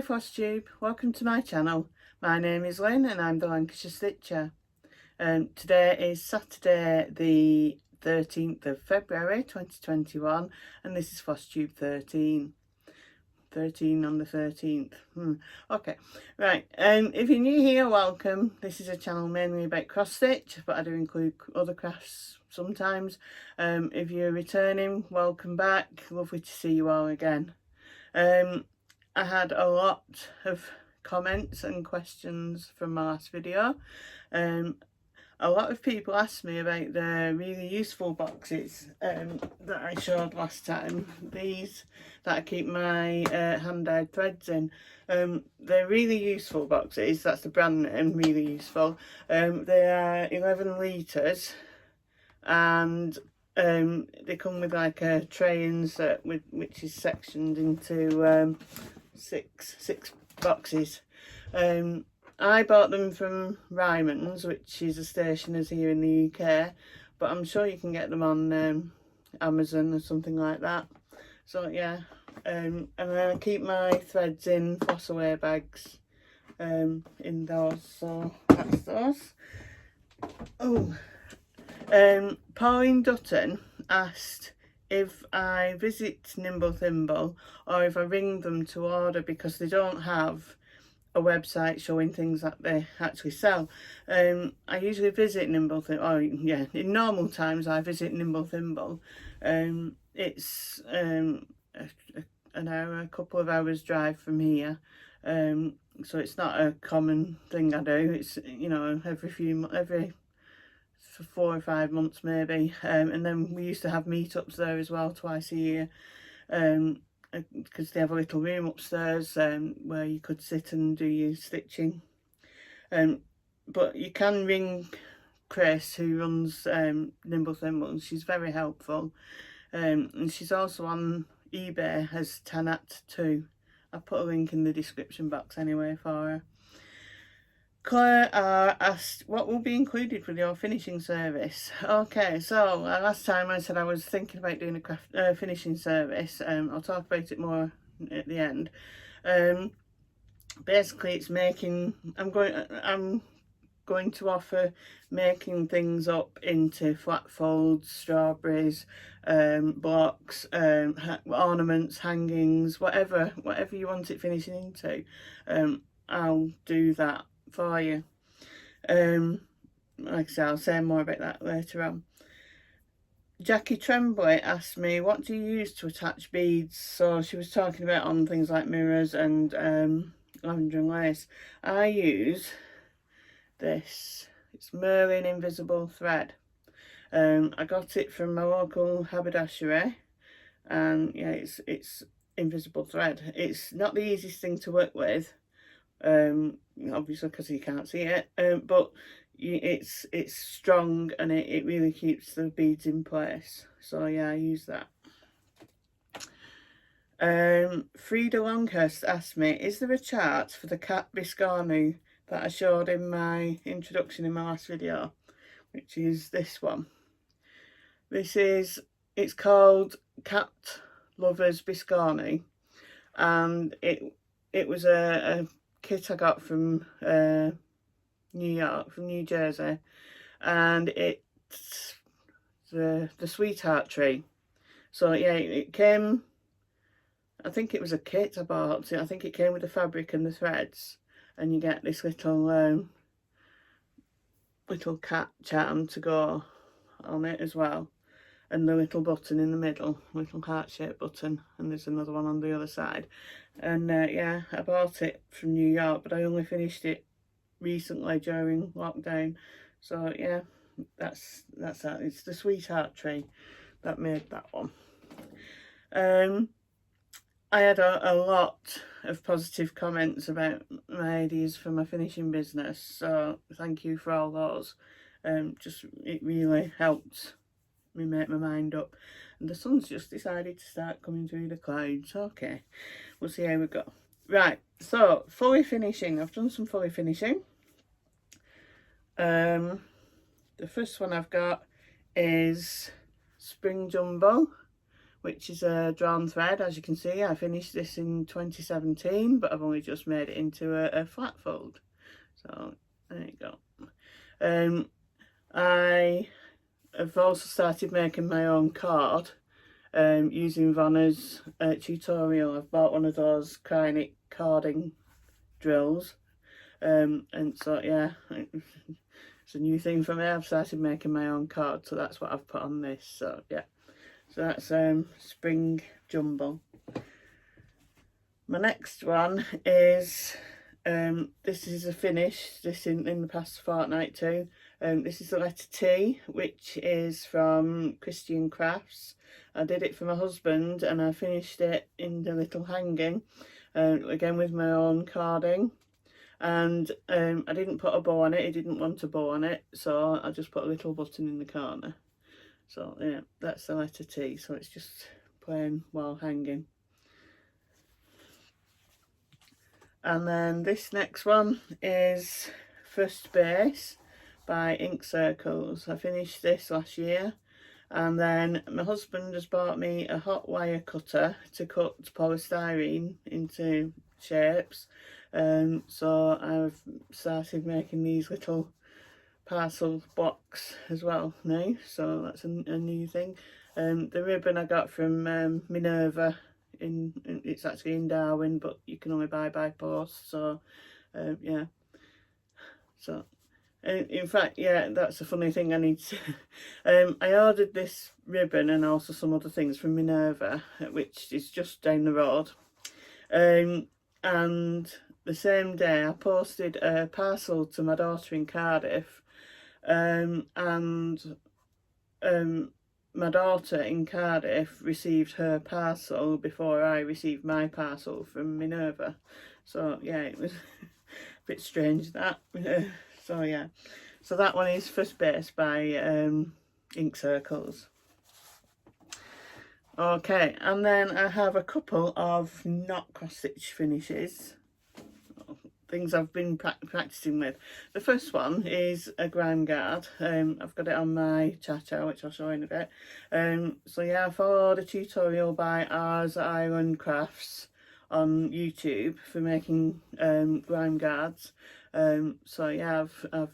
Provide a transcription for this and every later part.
Hi Flosstube, welcome to my channel. My name is Lynn and I'm the Lancashire Stitcher. Today is Saturday the 13th of February 2021 and this is Flosstube 13. 13 on the 13th. Okay, right. If you're new here, welcome. This is a channel mainly about cross stitch, but I do include other crafts sometimes. If you're returning, welcome back. Lovely to see you all again. I had a lot of comments and questions from my last video. A lot of people asked me about the really useful boxes that I showed last time. These that I keep my hand-dyed threads in. They're really useful boxes. That's the brand name, really useful. They are 11 litres and they come with like a tray insert which is sectioned into six boxes. I bought them from Ryman's, which is a stationer's here in the UK, but I'm sure you can get them on Amazon or something like that. So yeah, and then I keep my threads in floss away bags in those, so that's those. Oh, Pauline Dutton asked if I visit Nimble Thimble or if I ring them to order because they don't have a website showing things that they actually sell. I usually visit Nimble Thimble, oh yeah, in normal times I visit Nimble Thimble. It's an hour, a couple of hours drive from here, so it's not a common thing I do. It's, you know, every 4 or 5 months maybe, and then we used to have meetups there as well twice a year, because they have a little room upstairs where you could sit and do your stitching. But you can ring Chris, who runs Nimble Thimble, and she's very helpful, and she's also on eBay as Tanat2. I'll put a link in the description box anyway for her. Claire asked what will be included with your finishing service. Okay, so last time I said I was thinking about doing a craft finishing service. I'll talk about it more at the end. Basically it's making, I'm going to offer making things up into flat folds, strawberries, blocks, ornaments, hangings, whatever you want it finishing into. I'll do that for you. Like I say, I'll say more about that later on. Jackie Tremblay asked me, what do you use to attach beads? So she was talking about on things like mirrors and lavender and lace. I use this. It's Merlin Invisible Thread. I got it from my local haberdashery, and yeah, it's invisible thread. It's not the easiest thing to work with, obviously because you can't see it, but it's strong and it really keeps the beads in place. So yeah, I use that. Frida Longhurst asked me, is there a chart for the cat Biscarnu that I showed in my introduction in my last video, which is this one. It's called Cat Lovers Biscarnu, and it was a kit I got from New Jersey, and it's the sweetheart tree. So yeah, it came, I think it was a kit I bought. I think it came with the fabric and the threads, and you get this little cat charm to go on it as well, and the little button in the middle, little heart-shaped button, and there's another one on the other side. And yeah, I bought it from New York, but I only finished it recently during lockdown. So yeah, that's that. It's the sweetheart tree that made that one. I had a lot of positive comments about my ideas for my finishing business, so thank you for all those. It really helped me make my mind up, and the sun's just decided to start coming through the clouds. Okay, we'll see how we go. Right, so fully finishing. I've done some fully finishing. The first one I've got is Spring Jumbo, which is a drawn thread. As you can see, I finished this in 2017, but I've only just made it into a flat fold. So there you go. I have also started making my own card using Vonna's tutorial. I've bought one of those Krynic carding drills, and so yeah, it's a new thing for me. I've started making my own card, so that's what I've put on this. So yeah, so that's Spring Jumble. My next one is this is a finish, this in the past fortnight too. This is the letter T, which is from Christian Crafts. I did it for my husband and I finished it in the little hanging, again with my own carding. And I didn't put a bow on it, he didn't want a bow on it, so I just put a little button in the corner. So yeah, that's the letter T, so it's just plain while hanging. And then this next one is First Base by Ink Circles. I finished this last year, and then my husband has bought me a hot wire cutter to cut polystyrene into shapes. So I've started making these little parcel box as well now, so that's a new thing. The ribbon I got from Minerva. It's actually in Darwin, but you can only buy by post. So yeah, so in fact, yeah, that's a funny thing. I need to I ordered this ribbon and also some other things from Minerva, which is just down the road, and the same day I posted a parcel to my daughter in Cardiff, and my daughter in Cardiff received her parcel before I received my parcel from Minerva. So yeah, it was a bit strange that. So yeah, so that one is First Base by Ink Circles. Okay, and then I have a couple of not cross stitch finishes, things I've been practicing with. The first one is a grime guard. I've got it on my cha-cha, which I'll show in a bit. So yeah, I followed a tutorial by Ours Island Crafts on YouTube for making grime guards. So yeah, I've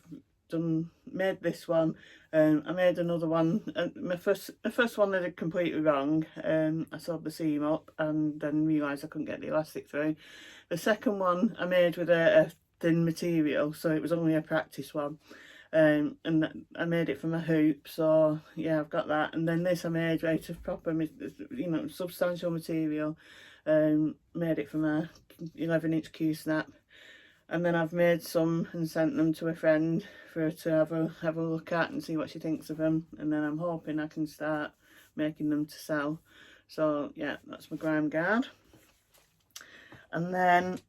made this one. I made another one. The first one I did completely wrong. I sewed the seam up and then realised I couldn't get the elastic through. The second one I made with a thin material, so it was only a practice one. And I made it from a hoop, so yeah, I've got that. And then this I made out of proper, you know, substantial material. Made it from a 11-inch Q-snap. And then I've made some and sent them to a friend for her to have a look at and see what she thinks of them. And then I'm hoping I can start making them to sell. So yeah, that's my grime guard. And then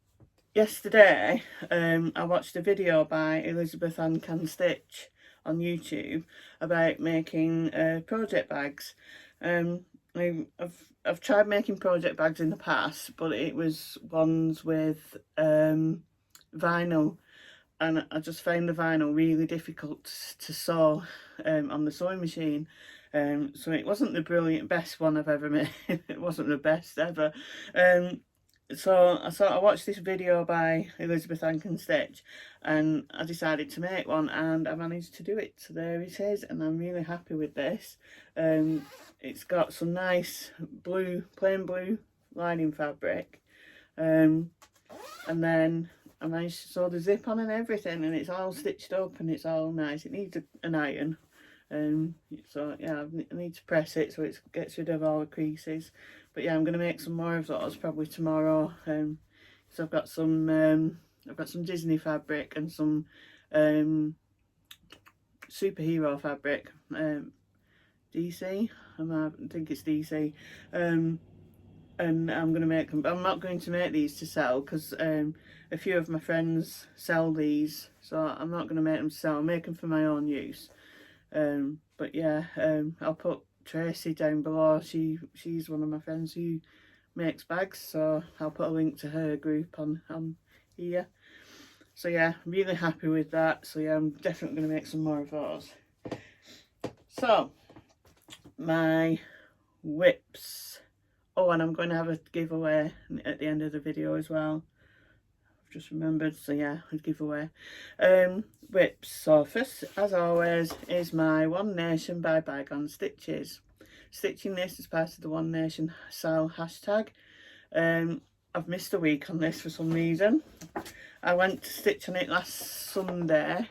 yesterday I watched a video by Elizabeth Ann Can Stitch on YouTube about making project bags. I've tried making project bags in the past, but it was ones with vinyl, and I just found the vinyl really difficult to sew on the sewing machine. So it wasn't the best one I've ever made. It wasn't the best ever. So I watched this video by Elizabeth Ann Can Stitch and I decided to make one, and I managed to do it. So there it is, and I'm really happy with this. It's got some nice plain blue lining fabric, and then I managed to sew the zip on and everything, and it's all stitched up and it's all nice. It needs an iron. So yeah, I need to press it so it gets rid of all the creases. But yeah, I'm going to make some more of those probably tomorrow. So I've got some Disney fabric and some superhero fabric. DC, I think it's DC. And I'm going to make them. I'm not going to make these to sell because a few of my friends sell these, so I'm not going to make them to sell. I'll make them for my own use. But yeah, I'll put Tracy down below. She's one of my friends who makes bags, so I'll put a link to her group on here. So yeah, I'm really happy with that. So yeah, I'm definitely going to make some more of those. So my whips. Oh, and I'm going to have a giveaway at the end of the video as well. I've just remembered, so yeah, a giveaway. Whips. So first, as always, is my One Nation by Bygone Stitches. Stitching this as part of the One Nation Sal hashtag. I've missed a week on this for some reason. I went to stitch on it last Sunday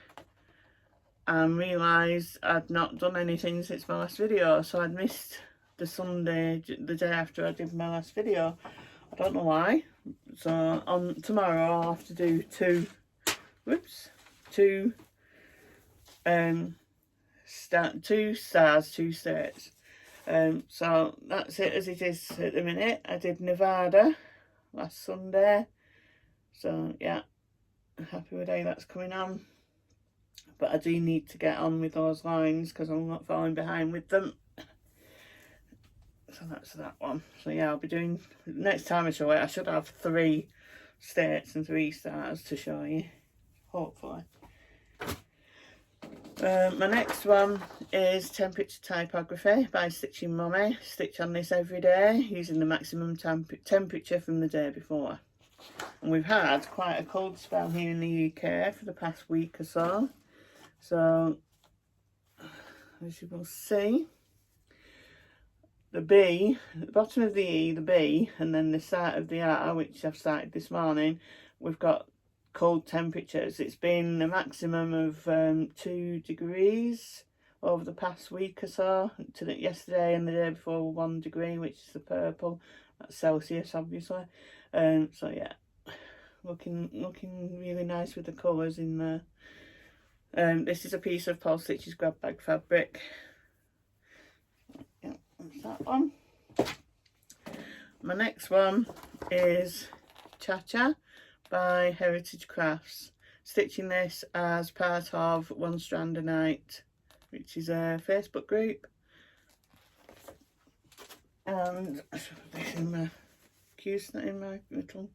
and realised I'd not done anything since my last video, so I'd missed the Sunday, the day after I did my last video. I don't know why. So on tomorrow I'll have to do two stars, 2 states. So that's it as it is at the minute. I did Nevada last Sunday, so yeah, I'm happy with how that's coming on. But I do need to get on with those lines because I'm not falling behind with them. So that's that one. So yeah, I'll be doing, next time I show it, I should have 3 states and 3 stars to show you, hopefully. My next one is Temperature Typography by Stitching Mummy. Stitch on this every day using the maximum temperature from the day before. And we've had quite a cold spell here in the UK for the past week or so. So, as you will see, the B, at the bottom of the E, the B, and then the start of the R, which I've started this morning, we've got cold temperatures. It's been a maximum of 2 degrees over the past week or so. Yesterday and the day before 1 degree, which is the purple. That's Celsius, obviously. So yeah, looking really nice with the colours in there. This is a piece of Paul Stitch's grab bag fabric. Yeah, that's that one. My next one is Cha Cha by Heritage Crafts. Stitching this as part of One Strand a Night, which is a Facebook group. And this in my in my little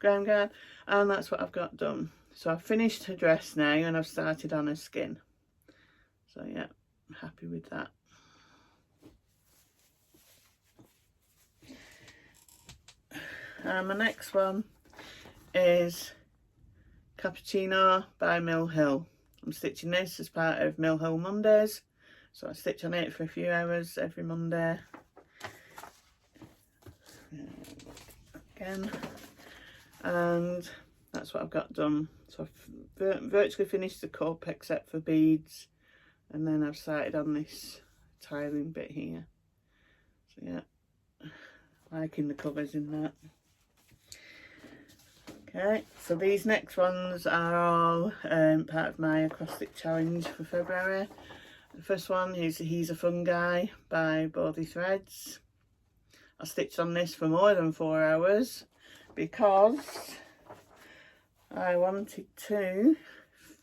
ground guard, and that's what I've got done. So I've finished her dress now and I've started on her skin. So yeah, I'm happy with that. And my next one is Cappuccino by Mill Hill. I'm stitching this as part of Mill Hill Mondays. So I stitch on it for a few hours every Monday. Again. And that's what I've got done. So I've virtually finished the cup except for beads. And then I've started on this tiling bit here. So yeah, liking the colours in that. Okay, so these next ones are all part of my acrostic challenge for February. The first one is He's a Fun Guy by Bodhi Threads. I stitched on this for more than 4 hours because I wanted to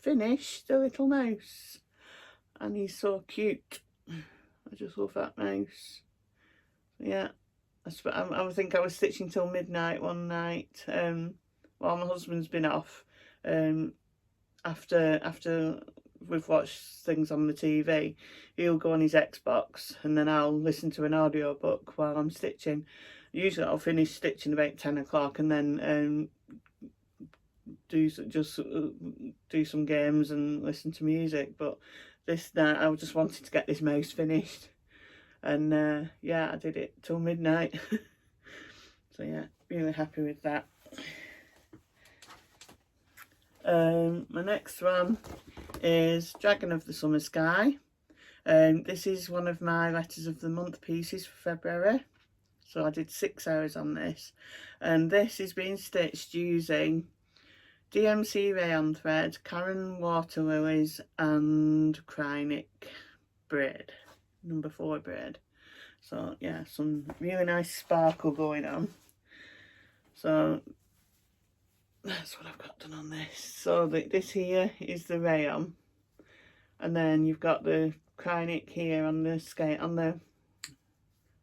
finish the little mouse, and he's so cute. I just love that mouse. Yeah, I think I was stitching till midnight one night. While my husband's been off, after we've watched things on the TV, he'll go on his Xbox and then I'll listen to an audiobook while I'm stitching. Usually I'll finish stitching about 10 o'clock and then do some games and listen to music. But this night I just wanted to get this mouse finished, and yeah, I did it till midnight. So yeah, really happy with that. My next one is Dragon of the Summer Sky. This is one of my letters of the month pieces for February. So I did 6 hours on this, and this is being stitched using DMC rayon thread, Karen water lilies and Krynic braid, number 4 braid. So yeah, some really nice sparkle going on. So that's what I've got done on this. So this here is the rayon, and then you've got the Krynic here on the skate, on the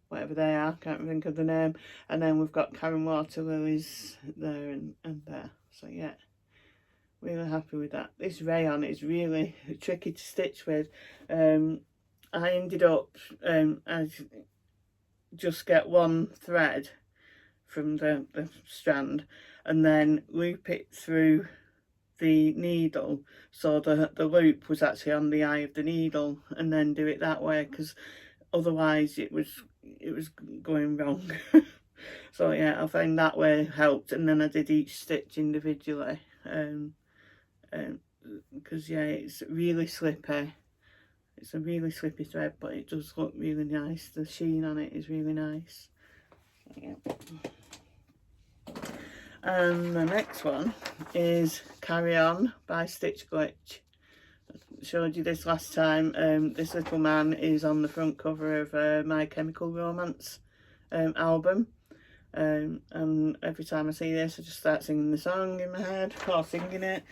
whatever they are, can't think of the name, and then we've got Karen water lilies there and there. So yeah, really happy with that. This rayon is really tricky to stitch with. I ended up just get one thread from the strand and then loop it through the needle, so the loop was actually on the eye of the needle, and then do it that way, because otherwise it was going wrong. So yeah, I found that way helped, and then I did each stitch individually, because yeah, it's really slippy. It's a really slippy thread, but it does look really nice. The sheen on it is really nice. Yeah. And the next one is Carry On by Stitch Glitch. I showed you this last time. This little man is on the front cover of My Chemical Romance album. And every time I see this, I just start singing the song in my head, or singing it.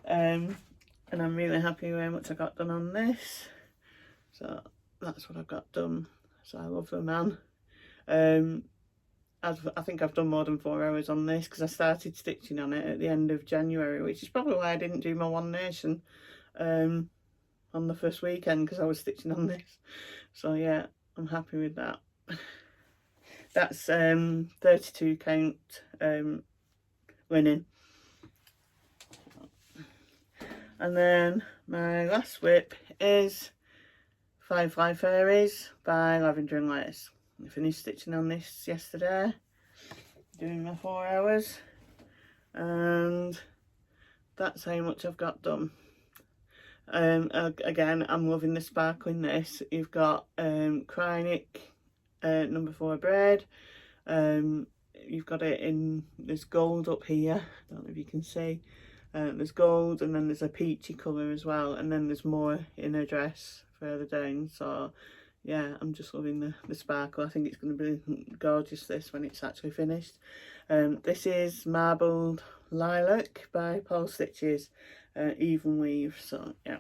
And I'm really happy with how much I got done on this. So that's what I've got done. So I love the man. I think I've done more than 4 hours on this, because I started stitching on it at the end of January, which is probably why I didn't do my One Nation on the first weekend, because I was stitching on this. So yeah, I'm happy with that. That's 32 count linen. And then my last whip is Firefly Fairies by Lavender and Lace. I finished stitching on this yesterday, doing my 4 hours, and that's how much I've got done. Again, I'm loving the sparkle in this. You've got Krynic number 4 braid. You've got it in, there's gold up here, I don't know if you can see. There's gold, and then there's a peachy colour as well, and then there's more in her dress further down. So yeah, I'm just loving the sparkle. I think it's going to be gorgeous, this, when it's actually finished. This is Marbled Lilac by Paul Stitches, even weave. So yeah,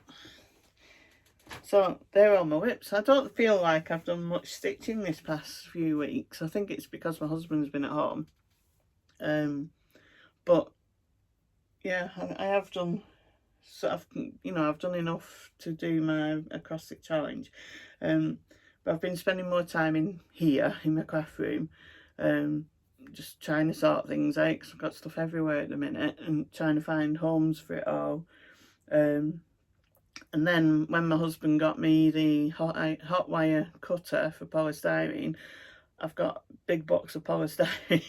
so they're all my whips. I don't feel like I've done much stitching this past few weeks. I think it's because my husband's been at home, but yeah, I have done, so I've done enough to do my acrostic challenge. But I've been spending more time in here in my craft room, just trying to sort things out, because I've got stuff everywhere at the minute, and trying to find homes for it all. And then when my husband got me the hot wire cutter for polystyrene, I've got a big box of polystyrene.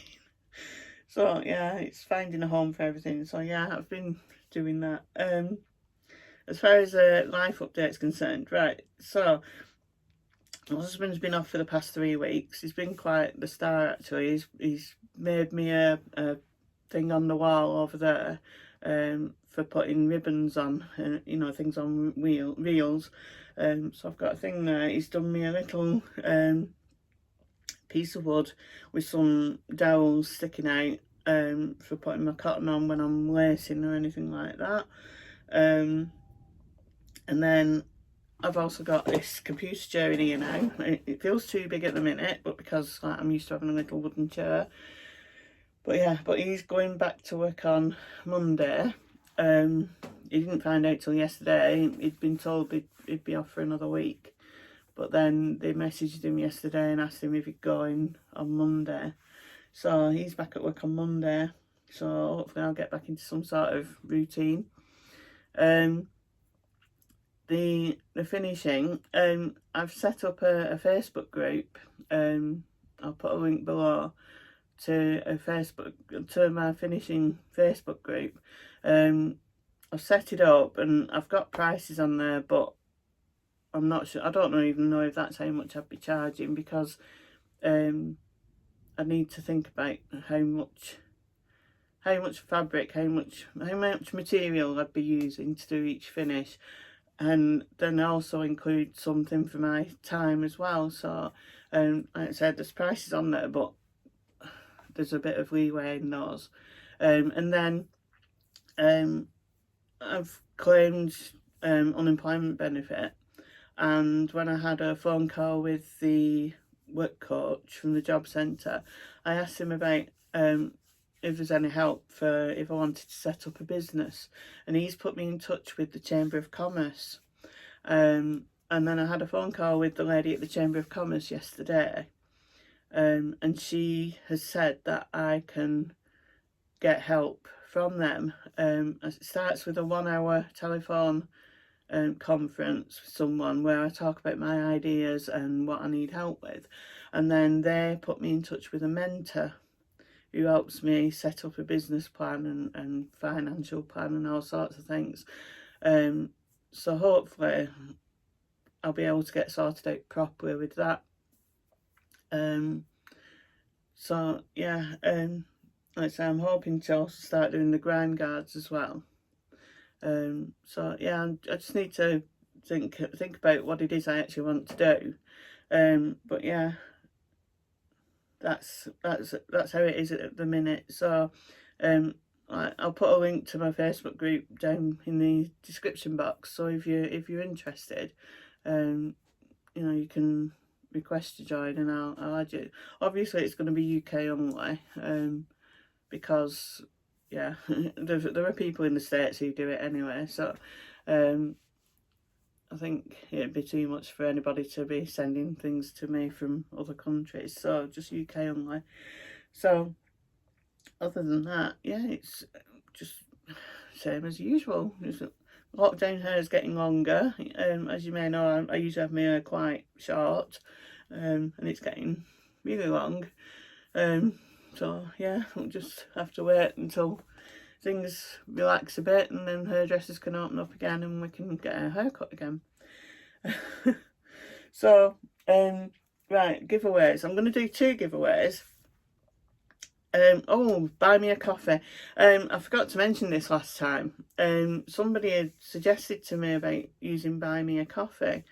So yeah, it's finding a home for everything. So yeah, I've been doing that. As far as a life update is concerned, right, so my husband's been off for the past 3 weeks. He's been quite the star, actually. He's made me a thing on the wall over there for putting ribbons on, things on reels. So I've got a thing there. He's done me a little piece of wood with some dowels sticking out for putting my cotton on when I'm lacing or anything like that. And then I've also got this computer chair in here now. It feels too big at the minute, but because I'm used to having a little wooden chair. But yeah, but he's going back to work on Monday. He didn't find out till yesterday. He'd been told he'd be off for another week. But then they messaged him yesterday and asked him if he'd go in on Monday. So he's back at work on Monday. So hopefully I'll get back into some sort of routine. The finishing, I've set up a Facebook group. I'll put a link below to my finishing Facebook group. I've set it up and I've got prices on there, but I'm not sure. I don't even know if that's how much I'd be charging, because I need to think about how much fabric, how much material I'd be using to do each finish, and then also include something for my time as well. So like I said, there's prices on there, but there's a bit of leeway in those. And then I've claimed unemployment benefit, and when I had a phone call with the work coach from the job centre, I asked him about if there's any help for if I wanted to set up a business, and he's put me in touch with the Chamber of Commerce. And then I had a phone call with the lady at the Chamber of Commerce yesterday, and she has said that I can get help from them. It starts with a 1 hour telephone conference with someone where I talk about my ideas and what I need help with, and then they put me in touch with a mentor who helps me set up a business plan and financial plan and all sorts of things. So hopefully I'll be able to get sorted out properly with that. So yeah, like I say, I'm hoping to also start doing the grime guards as well. So yeah, I just need to think about what it is I actually want to do. But yeah, that's how it is at the minute. So I'll put a link to my Facebook group down in the description box. So if you're interested, you know, you can request to join and I'll add you. Obviously, it's going to be UK only, because yeah, there are people in the States who do it anyway. So I think it'd be too much for anybody to be sending things to me from other countries. So just UK only. So other than that, yeah, it's just same as usual. Lockdown hair is getting longer. As you may know, I usually have my hair quite short, and it's getting really long. So yeah, we'll just have to wait until things relax a bit, and then hairdressers can open up again and we can get our hair cut again. So right, giveaways. I'm going to do 2 giveaways. Oh, buy me a coffee. I forgot to mention this last time. Somebody had suggested to me about using buy me a coffee.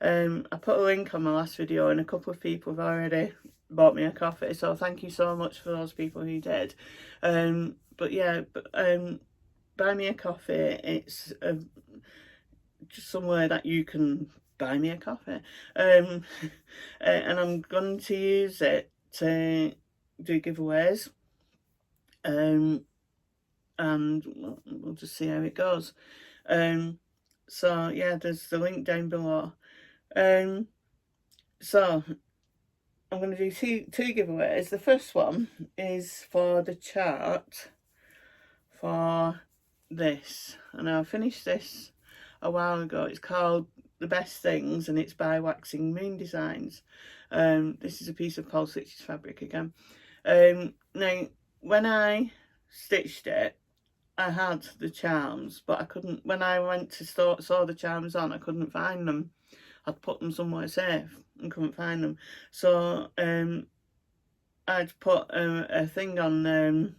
I put a link on my last video and a couple of people have already bought me a coffee, so thank you so much for those people who did. But yeah, buy me a coffee, it's just somewhere that you can buy me a coffee, and I'm going to use it to do giveaways, and we'll just see how it goes. So yeah, there's the link down below. So I'm going to do two giveaways. The first one is for the chart for this, and I finished this a while ago. It's called The Best Things and it's by Waxing Moon Designs. This is a piece of Paul Stitch's fabric again. Now when I stitched it, I had the charms, but I couldn't, when I went to sew the charms on, I couldn't find them. I'd put them somewhere safe and couldn't find them. So I'd put a thing on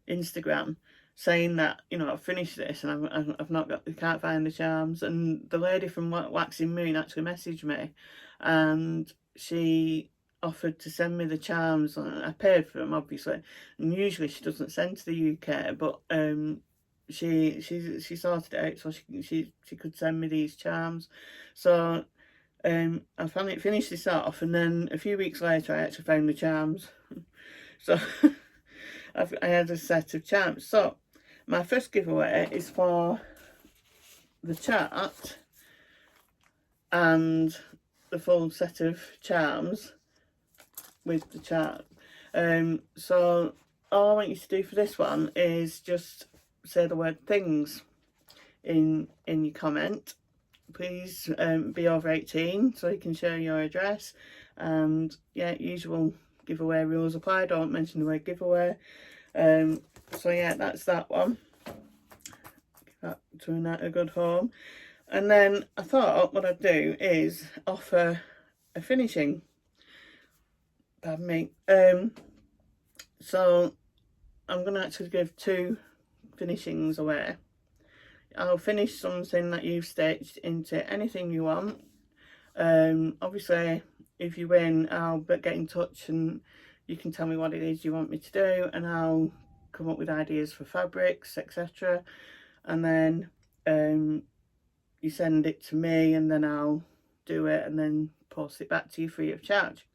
Instagram saying that, you know, I've finished this and I've not got, can't find the charms. And the lady from Waxing Moon actually messaged me and she offered to send me the charms. I paid for them, obviously, and usually she doesn't send to the UK, but she sorted it out so she could send me these charms. So I finally finished this off, and then a few weeks later I actually found the charms. So I had a set of charms. So my first giveaway is for the chart and the full set of charms with the chart. So all I want you to do for this one is just say the word things in your comment. Please be over 18 so you can share your address, and yeah, usual giveaway rules apply. Don't mention the word giveaway. So yeah, that's that one. Give that to a good home. And then I thought what I'd do is offer a finishing. Pardon me. So I'm going to actually give 2 finishings away. I'll finish something that you've stitched into anything you want. Obviously, if you win, I'll get in touch and you can tell me what it is you want me to do, and I'll come up with ideas for fabrics, etc. And then you send it to me, and then I'll do it and then post it back to you free of charge.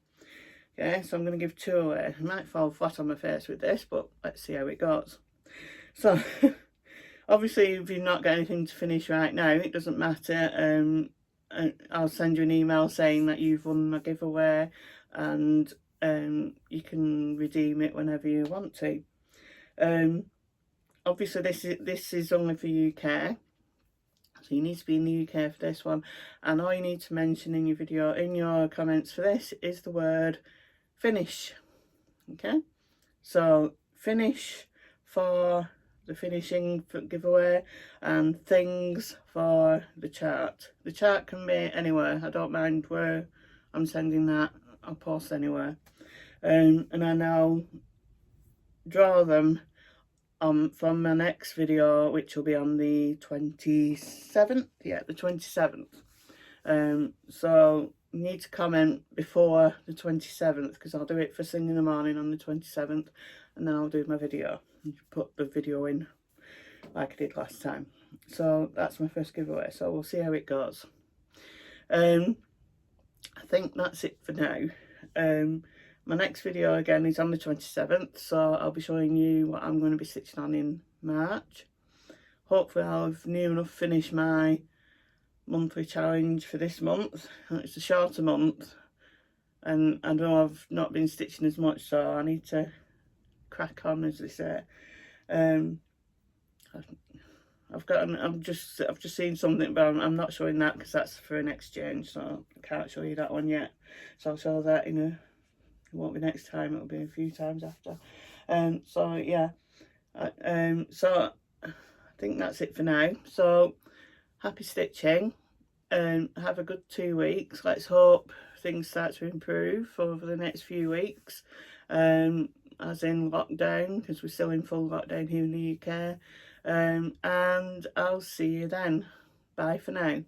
Okay, so I'm going to give 2 away. I might fall flat on my face with this, but let's see how it goes. So obviously, if you've not got anything to finish right now, it doesn't matter. I'll send you an email saying that you've won my giveaway, and you can redeem it whenever you want to. Obviously this is only for UK, so you need to be in the UK for this one, and all you need to mention in your video, in your comments for this, is the word finish. Okay, so finish for the finishing giveaway, and things for the chart. The chart can be anywhere, I don't mind where I'm sending that, I'll post anywhere. And then I'll draw them from my next video, which will be on the 27th. Yeah, the 27th. So you need to comment before the 27th, because I'll do it first thing in the morning on the 27th, and then I'll do my video and put the video in like I did last time. So that's my first giveaway, so we'll see how it goes. I think that's it for now. My next video again is on the 27th, so I'll be showing you what I'm going to be stitching on in March. Hopefully I'll have near enough finished my monthly challenge for this month. It's a shorter month, and I know I've not been stitching as much, so I need to crack on, as they say. I've just seen something, but I'm not showing that because that's for an exchange, so I can't show you that one yet. So I'll show that in a, it won't be next time, it'll be a few times after. So yeah, so I think that's it for now. So happy stitching, and have a good 2 weeks. Let's hope things start to improve over the next few weeks, as in lockdown, because we're still in full lockdown here in the UK. And I'll see you then. Bye for now.